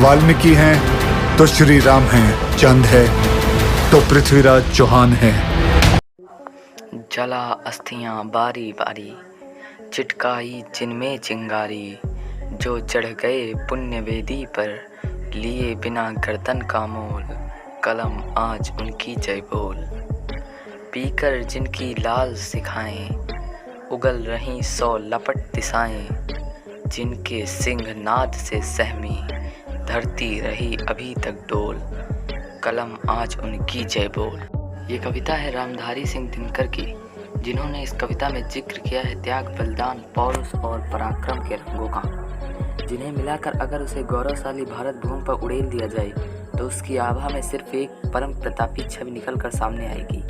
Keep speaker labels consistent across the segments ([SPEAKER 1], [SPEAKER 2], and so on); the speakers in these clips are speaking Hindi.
[SPEAKER 1] वाल्मीकि हैं तो श्री राम हैं, चंद है तो पृथ्वीराज चौहान है।
[SPEAKER 2] जला अस्थियां बारी बारी, चिटकाई जिनमें चिंगारी, जो चढ़ गए पुण्य वेदी पर, लिए बिना गर्दन का मोल, कलम आज उनकी जय बोल। पीकर जिनकी लाल सिखाएं, उगल रहीं 100 लपट दिशाएं, जिनके सिंह नाद से सहमी, धरती रही अभी तक डोल, कलम आज उनकी जय बोल। ये कविता है रामधारी सिंह दिनकर की, जिन्होंने इस कविता में जिक्र किया है त्याग, बलिदान, पौरुष और पराक्रम के रंगों का, जिन्हें मिलाकर अगर उसे गौरवशाली भारत भूमि पर उड़ेल दिया जाए तो उसकी आभा में सिर्फ एक परम प्रतापी छवि निकलकर सामने आएगी,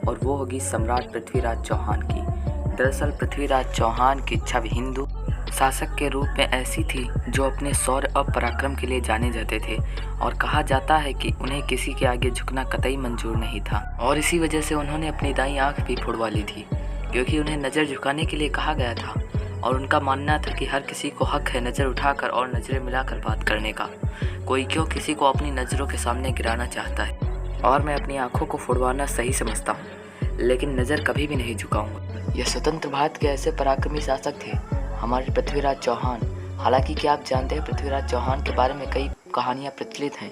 [SPEAKER 2] और वो होगी सम्राट पृथ्वीराज चौहान की। दरअसल पृथ्वीराज चौहान की छवि हिंदू शासक के रूप में ऐसी थी जो अपने शौर्य और पराक्रम के लिए जाने जाते थे, और कहा जाता है कि उन्हें किसी के आगे झुकना कतई मंजूर नहीं था, और इसी वजह से उन्होंने अपनी दाईं आंख भी फोड़वा ली थी, क्योंकि उन्हें नज़र झुकाने के लिए कहा गया था, और उनका मानना था कि हर किसी को हक है नज़र उठाकर और नज़रें मिलाकर बात करने का। कोई क्यों किसी को अपनी नज़रों के सामने गिराना चाहता है, और मैं अपनी आंखों को फोड़वाना सही समझता हूँ, लेकिन नज़र कभी भी नहीं झुकाऊंगा। यह स्वतंत्र भारत के ऐसे पराक्रमी शासक थे हमारे पृथ्वीराज चौहान। हालांकि क्या आप जानते हैं पृथ्वीराज चौहान के बारे में कई कहानियां प्रचलित हैं,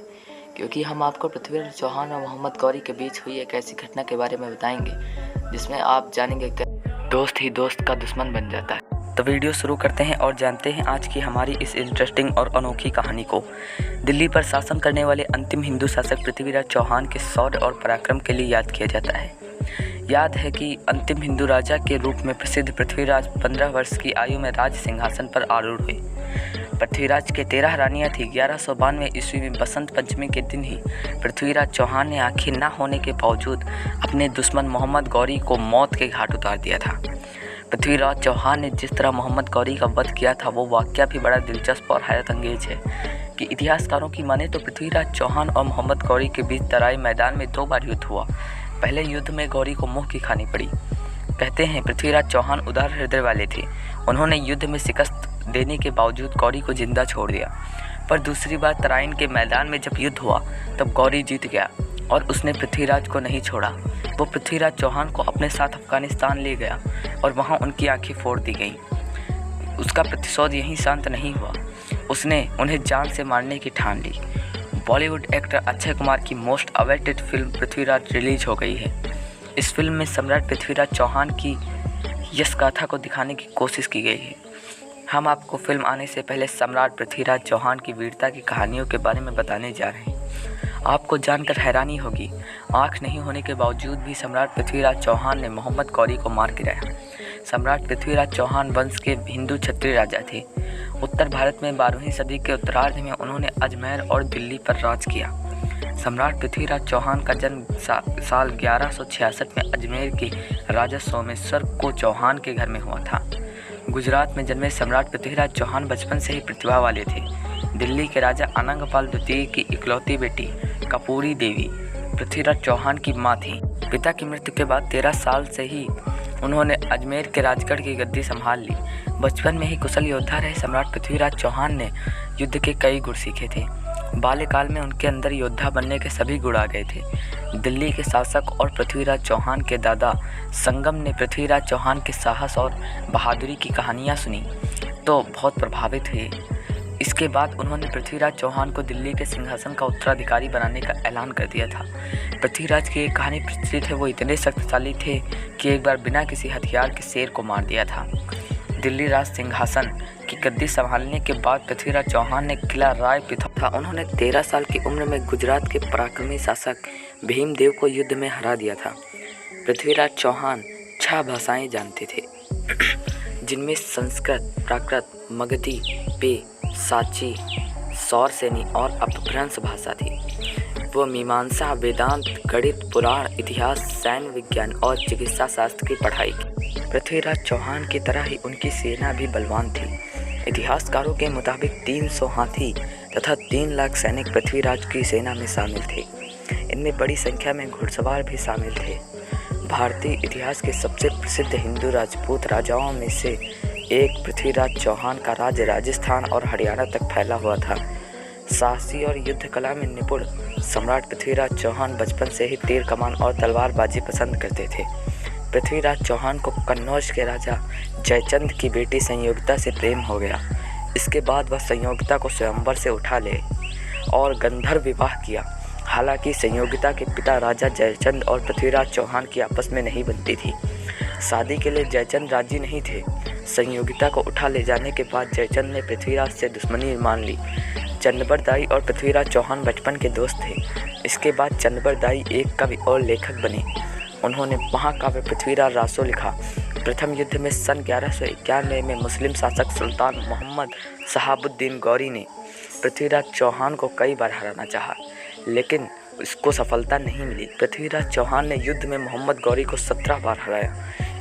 [SPEAKER 2] क्योंकि हम आपको पृथ्वीराज चौहान और मोहम्मद गौरी के बीच हुई एक ऐसी घटना के बारे में बताएंगे जिसमें आप जानेंगे कि दोस्त ही दोस्त का दुश्मन बन जाता है। तो वीडियो शुरू करते हैं और जानते हैं आज की हमारी इस इंटरेस्टिंग और अनोखी कहानी को। दिल्ली पर शासन करने वाले अंतिम हिंदू शासक पृथ्वीराज चौहान के शौर्य और पराक्रम के लिए याद किया जाता है। याद है कि अंतिम हिंदू राजा के रूप में प्रसिद्ध पृथ्वीराज 15 वर्ष की आयु में राज सिंहासन पर आरूढ़ हुए। पृथ्वीराज के 13 रानियां थी। 1192 ईस्वी में बसंत पंचमी के दिन ही पृथ्वीराज चौहान ने आंखें न होने के बावजूद अपने दुश्मन मोहम्मद गौरी को मौत के घाट उतार दिया था। पृथ्वीराज चौहान ने जिस तरह मोहम्मद गौरी का वध किया था वो वाकया भी बड़ा दिलचस्प और हैरत अंगेज है कि इतिहासकारों की माने तो पृथ्वीराज चौहान और मोहम्मद गौरी के बीच तराई मैदान में 2 बार युद्ध हुआ। पहले युद्ध में गौरी को मुँह की खानी पड़ी। कहते हैं पृथ्वीराज चौहान उदार हृदय वाले थे। उन्होंने युद्ध में शिकस्त देने के बावजूद गौरी को जिंदा छोड़ दिया, पर दूसरी बार तराइन के मैदान में जब युद्ध हुआ तब गौरी जीत गया और उसने पृथ्वीराज को नहीं छोड़ा। वो पृथ्वीराज चौहान को अपने साथ अफगानिस्तान ले गया और वहाँ उनकी आंखें फोड़ दी गईं। उसका प्रतिशोध यहीं शांत नहीं हुआ, उसने उन्हें जान से मारने की ठान ली। बॉलीवुड एक्टर अक्षय कुमार की most awaited film Prithviraj release हो गई है। इस फिल्म में सम्राट पृथ्वीराज चौहान की यश गाथा को दिखाने की कोशिश की गई है। हम आपको फिल्म आने से पहले सम्राट पृथ्वीराज चौहान की वीरता की कहानियों के बारे में बताने जा रहे हैं। आपको जानकर हैरानी होगी, आँख नहीं होने के बावजूद भी सम्राट पृथ्वीराज चौहान ने मोहम्मद गौरी को मार गिराया। सम्राट पृथ्वीराज चौहान वंश के हिंदू क्षत्रिय राजा थे। उत्तर भारत में 12वीं सदी के उत्तरार्ध में उन्होंने अजमेर और दिल्ली पर राज किया। सम्राट पृथ्वीराज चौहान का जन्म साल 1166 में अजमेर के राजा सोमेश्वर को चौहान के घर में हुआ था। गुजरात में जन्मे सम्राट पृथ्वीराज चौहान बचपन से ही प्रतिभा वाले थे। दिल्ली के राजा अनंगपाल द्वितीय की इकलौती बेटी कपूरी देवी पृथ्वीराज चौहान की मां थी। पिता की मृत्यु के बाद 13 साल से ही उन्होंने अजमेर के राजगढ़ की गद्दी संभाल ली। बचपन में ही कुशल योद्धा रहे सम्राट पृथ्वीराज चौहान ने युद्ध के कई गुण सीखे थे। बाल्यकाल में उनके अंदर योद्धा बनने के सभी गुण आ गए थे। दिल्ली के शासक और पृथ्वीराज चौहान के दादा संगम ने पृथ्वीराज चौहान के साहस और बहादुरी की कहानियाँ सुनी तो बहुत प्रभावित हुए। इसके बाद उन्होंने पृथ्वीराज चौहान को दिल्ली के सिंहासन का उत्तराधिकारी बनाने का ऐलान कर दिया था। पृथ्वीराज की एक कहानी प्रचलित है, वो इतने शक्तिशाली थे कि एक बार बिना किसी हथियार के शेर को मार दिया था। दिल्ली राज सिंहासन की गद्दी संभालने के बाद पृथ्वीराज चौहान ने किला राय पिथौरा था। उन्होंने 13 साल की उम्र में गुजरात के पराक्रमी शासक भीमदेव को युद्ध में हरा दिया था। पृथ्वीराज चौहान 6 भाषाएं जानते थे, जिनमें संस्कृत, प्राकृत, मगधी, पे, साची, सौरसेनी और अपभ्रंश भाषा थी। वो मीमांसा, वेदांत, गणित, पुराण, इतिहास, सैन्य विज्ञान और चिकित्सा शास्त्र की पढ़ाई की। पृथ्वीराज चौहान की तरह ही उनकी सेना भी बलवान थी। इतिहासकारों के मुताबिक 300 हाथी तथा 3 लाख सैनिक पृथ्वीराज की सेना में शामिल थे। इनमें बड़ी संख्या में घुड़सवार भी शामिल थे। भारतीय इतिहास के सबसे प्रसिद्ध हिंदू राजपूत राजाओं में से एक पृथ्वीराज चौहान का राज्य राजस्थान और हरियाणा तक फैला हुआ था। साहसी और युद्ध कला में निपुण सम्राट पृथ्वीराज चौहान बचपन से ही तीर कमान और तलवारबाजी पसंद करते थे। पृथ्वीराज चौहान को कन्नौज के राजा जयचंद की बेटी संयोगिता से प्रेम हो गया। इसके बाद वह संयोगिता को स्वयंवर से उठा ले और गंधर्व विवाह किया। हालांकि संयोगिता के पिता राजा जयचंद और पृथ्वीराज चौहान की आपस में नहीं बनती थी। शादी के लिए जयचंद राजी नहीं थे। संयोगिता को उठा ले जाने के बाद जयचंद ने पृथ्वीराज से दुश्मनी मान ली। चंद्रबरदाई और पृथ्वीराज चौहान बचपन के दोस्त थे। इसके बाद चंद्रबरदाई एक कवि और लेखक बने। उन्होंने महाकाव्य पृथ्वीराज रासो लिखा। प्रथम युद्ध में सन 1191 में मुस्लिम शासक सुल्तान मोहम्मद शहाबुद्दीन गौरी ने पृथ्वीराज चौहान को कई बार हराना चाहा, लेकिन इसको सफलता नहीं मिली। पृथ्वीराज चौहान ने युद्ध में मोहम्मद गौरी को 17 बार हराया।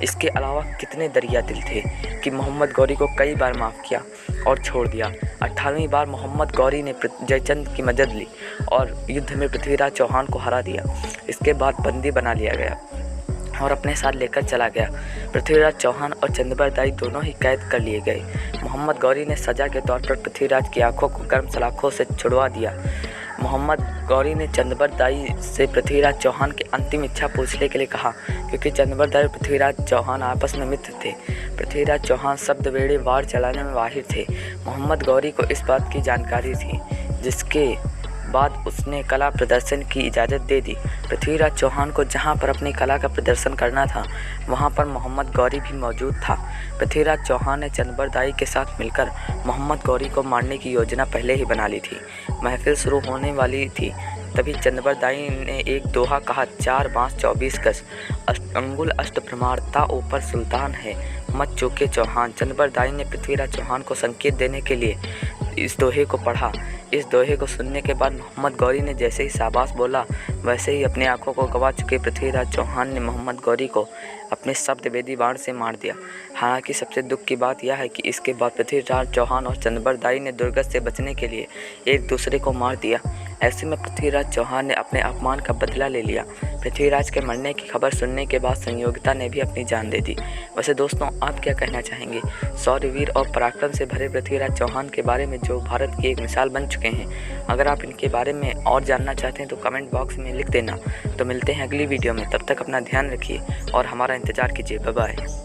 [SPEAKER 2] इसके अलावा कितने दरिया दिल थे कि मोहम्मद गौरी को कई बार माफ़ किया और छोड़ दिया। 18वीं बार मोहम्मद गौरी ने जयचंद की मदद ली और युद्ध में पृथ्वीराज चौहान को हरा दिया। इसके बाद बंदी बना लिया गया और अपने साथ लेकर चला गया। पृथ्वीराज चौहान और चंद्रबरदाई दोनों ही कैद कर लिए गए। मोहम्मद गौरी ने सज़ा के तौर पर पृथ्वीराज की आंखों को गर्म सलाखों से छुड़वा दिया। मोहम्मद गौरी ने चंद्रबरदाई से पृथ्वीराज चौहान की अंतिम इच्छा पूछने के लिए कहा, क्योंकि चंद्रबरदाई और पृथ्वीराज चौहान आपस में मित्र थे। पृथ्वीराज चौहान शब्द वेड़े वार चलाने में माहिर थे। मोहम्मद गौरी को इस बात की जानकारी थी, जिसके बाद उसने कला प्रदर्शन की इजाज़त दे दी। पृथ्वीराज चौहान को जहां पर अपनी कला का प्रदर्शन करना था, वहां पर मोहम्मद गौरी भी मौजूद था। पृथ्वीराज चौहान ने चंद्रबरदाई के साथ मिलकर मोहम्मद गौरी को मारने की योजना पहले ही बना ली थी। महफिल शुरू होने वाली थी, तभी चंद्रबरदाई ने एक दोहा कहा, 4 बांस 24 गज, अंगुल अष्टप्रमाणता ऊपर सुल्तान है, मत चूके चौहान। चंद्रबरदाई ने पृथ्वीराज चौहान को संकेत देने के लिए इस दोहे को पढ़ा। इस दोहे को सुनने के बाद मोहम्मद गौरी ने जैसे ही शाबाश बोला, वैसे ही अपनी आंखों को गंवा चुके पृथ्वीराज चौहान ने मोहम्मद गौरी को अपने शब्दवेदी बाण से मार दिया। हालांकि सबसे दुख की बात यह है कि इसके बाद पृथ्वीराज चौहान और चंद्रबरदाई ने दुर्गत से बचने के लिए एक दूसरे को मार दिया। ऐसे में पृथ्वीराज चौहान ने अपने अपमान का बदला ले लिया। पृथ्वीराज के मरने की खबर सुनने के बाद संयोगिता ने भी अपनी जान दे दी। वैसे दोस्तों, आप क्या कहना चाहेंगे? शौर्यवीर और पराक्रम से भरे पृथ्वीराज चौहान के बारे में, जो भारत की एक मिसाल बन चुके हैं। अगर आप इनके बारे में और जानना चाहते हैं तो कमेंट बॉक्स में लिख देना। तो मिलते हैं अगली वीडियो में, तब तक अपना ध्यान रखिए और हमारा इंतज़ार कीजिए। Bye bye.